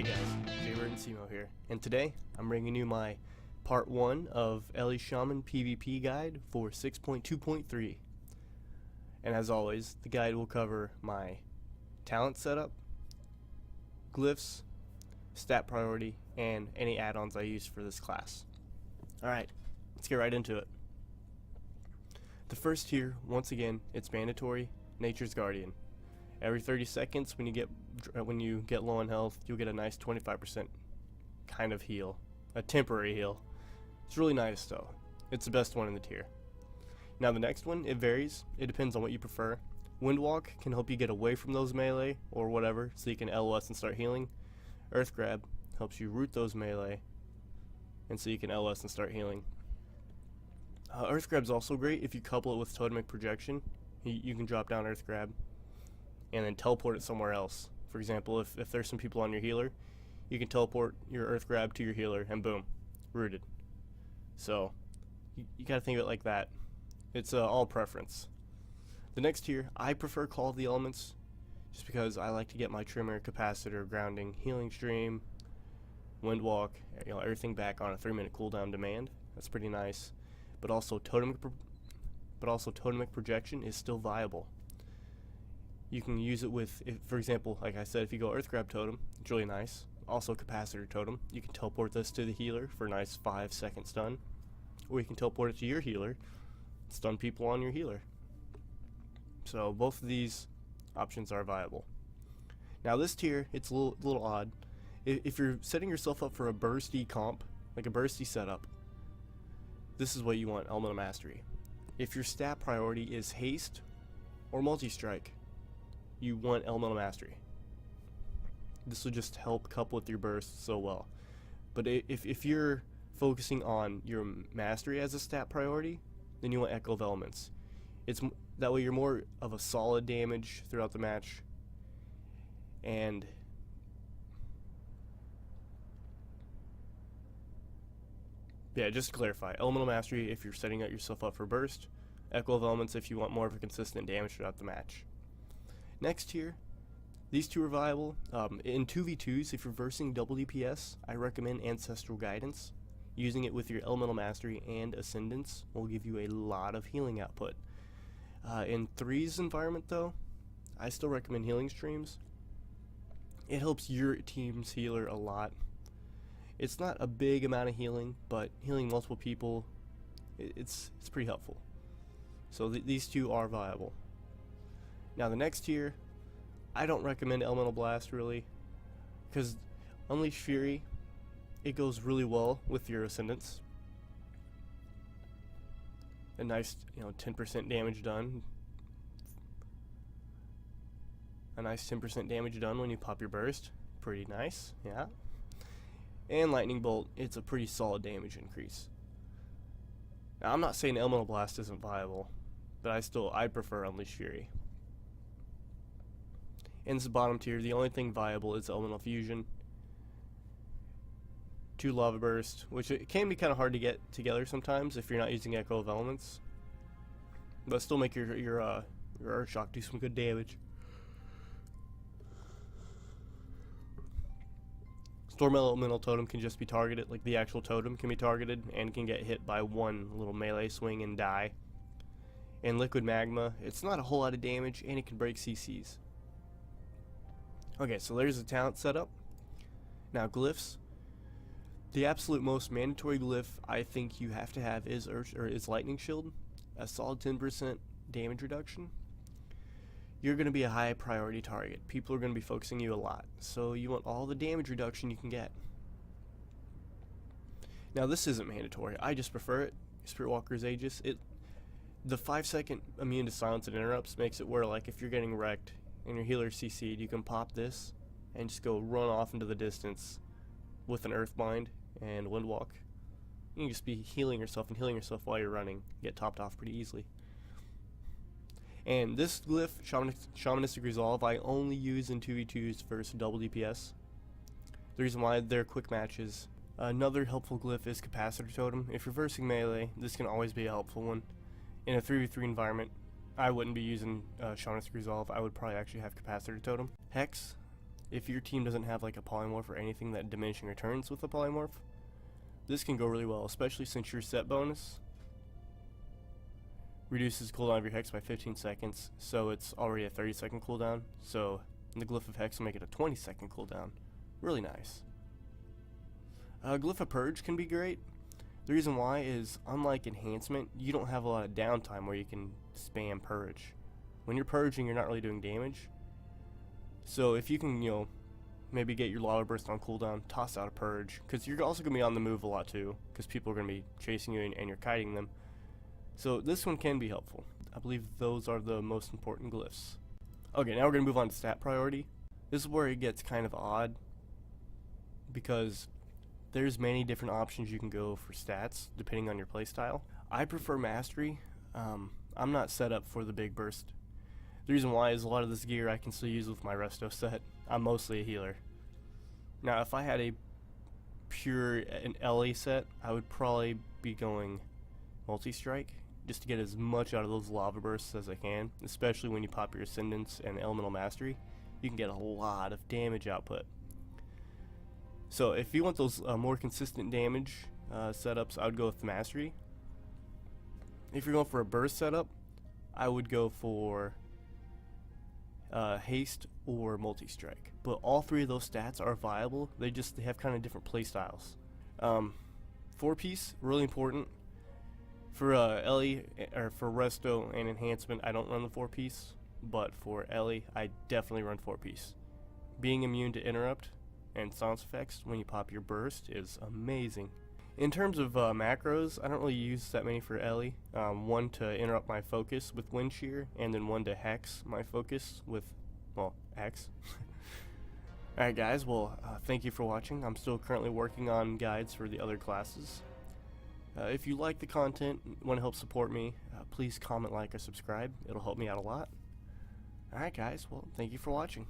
Jburton here, and today I'm bringing you my part 1 of Shaman PvP guide for 6.2.3. And as always, the guide will cover my talent setup, glyphs, stat priority, and any add-ons I use for this class. Alright, let's get right into it. The first tier, once again, it's mandatory, Nature's Guardian. Every 30 seconds when you get low on health, you'll get a nice 25% kind of heal. A temporary heal. It's really nice though. It's the best one in the tier. Now the next one, it varies. It depends on what you prefer. Windwalk can help you get away from those melee or whatever, so you can LOS and start healing. Earth Grab helps you root those melee, and so you can LOS and start healing. Earth Grab's also great if you couple it with Totemic Projection. You can drop down Earth Grab and then teleport it somewhere else. For example, if there's some people on your healer, you can teleport your Earth Grab to your healer and boom, rooted. So you gotta think of it like that. It's all preference. The next tier, I prefer Call of the Elements, just because I like to get my Trimmer, Capacitor, Grounding, Healing Stream, Windwalk, everything back on a 3-minute cooldown demand. That's pretty nice. But also Totemic Projection is still viable. You can use it with, for example, like I said, if you go Earth Grab Totem, it's really nice. Also Capacitor Totem, you can teleport this to the healer for a nice 5-second stun. Or you can teleport it to your healer, stun people on your healer. So both of these options are viable. Now this tier, it's a little odd. If you're setting yourself up for a bursty comp, like a bursty setup, this is what you want, Elemental Mastery. If your stat priority is haste or multi-strike, you want Elemental Mastery. This will just help couple with your burst so well. But if you're focusing on your mastery as a stat priority, then you want Echo of Elements. That way you're more of a solid damage throughout the match. And yeah, just to clarify, Elemental Mastery if you're setting yourself up for burst, Echo of Elements if you want more of a consistent damage throughout the match. Next tier, these two are viable. In 2v2s, if you're versing double DPS, I recommend Ancestral Guidance. Using it with your Elemental Mastery and Ascendance will give you a lot of healing output. In 3's environment though, I still recommend Healing Streams. It helps your team's healer a lot. It's not a big amount of healing, but healing multiple people, it's pretty helpful. So these two are viable. Now the next tier, I don't recommend Elemental Blast really, because Unleash Fury, it goes really well with your Ascendance. A nice, 10% damage done. A nice 10% damage done when you pop your burst. Pretty nice, yeah. And Lightning Bolt, it's a pretty solid damage increase. Now I'm not saying Elemental Blast isn't viable, but I prefer Unleash Fury. In this bottom tier, the only thing viable is Elemental Fusion. 2 Lava Burst, which it can be kind of hard to get together sometimes if you're not using Echo of Elements, but still make your Earth Shock do some good damage. Storm Elemental Totem can just be targeted, like the actual totem can be targeted and can get hit by one little melee swing and die. And Liquid Magma, it's not a whole lot of damage and it can break CCs. Okay, so there's the talent setup. Now glyphs. The absolute most mandatory glyph I think you have to have is Lightning Shield, a solid 10% damage reduction. You're going to be a high priority target. People are going to be focusing you a lot, so you want all the damage reduction you can get. Now this isn't mandatory. I just prefer it. Spirit Walker's Aegis. The 5-second immune to silence and interrupts makes it where, like, if you're getting wrecked and your healer CC'd, you can pop this and just go run off into the distance with an Earthbind and Windwalk. You can just be healing yourself while you're running. Get topped off pretty easily. And this glyph, Shamanistic Resolve, I only use in 2v2s versus double DPS. The reason why they're quick matches. Another helpful glyph is Capacitor Totem. If you're versing melee, this can always be a helpful one. In a 3v3 environment, I wouldn't be using Shamanistic Resolve. I would probably actually have Capacitor Totem. Hex, if your team doesn't have like a polymorph or anything that diminishing returns with a polymorph, this can go really well, especially since your set bonus reduces cooldown of your hex by 15 seconds, so it's already a 30-second cooldown, so the Glyph of Hex will make it a 20-second cooldown. Really nice. Glyph of Purge can be great. The reason why is, unlike Enhancement, you don't have a lot of downtime where you can spam Purge. When you're purging, you're not really doing damage. So if you can, maybe get your Lava Burst on cooldown, toss out a Purge, because you're also going to be on the move a lot too, because people are going to be chasing you and you're kiting them. So this one can be helpful. I believe those are the most important glyphs. Okay, now we're going to move on to stat priority. This is where it gets kind of odd, because there's many different options you can go for stats depending on your playstyle. I prefer Mastery. I'm not set up for the big burst. The reason why is a lot of this gear I can still use with my Resto set. I'm mostly a healer. Now if I had a pure an LA set, I would probably be going multi-strike just to get as much out of those lava bursts as I can, especially when you pop your Ascendance and Elemental Mastery. You can get a lot of damage output. So if you want those more consistent damage setups, I would go with Mastery. If you're going for a burst setup, I would go for haste or multi-strike. But all three of those stats are viable. They have kind of different play styles. 4-piece, really important. For Ellie, or for Resto and Enhancement, I don't run the 4-piece, but for Ellie, I definitely run 4-piece. Being immune to interrupt and silence effects when you pop your burst is amazing. In terms of macros, I don't really use that many for Ellie. One to interrupt my focus with Wind Shear, and then one to hex my focus with, well, X. Alright guys, well, thank you for watching. I'm still currently working on guides for the other classes. If you like the content, want to help support me, please comment, like, or subscribe. It'll help me out a lot. Alright guys, well, thank you for watching.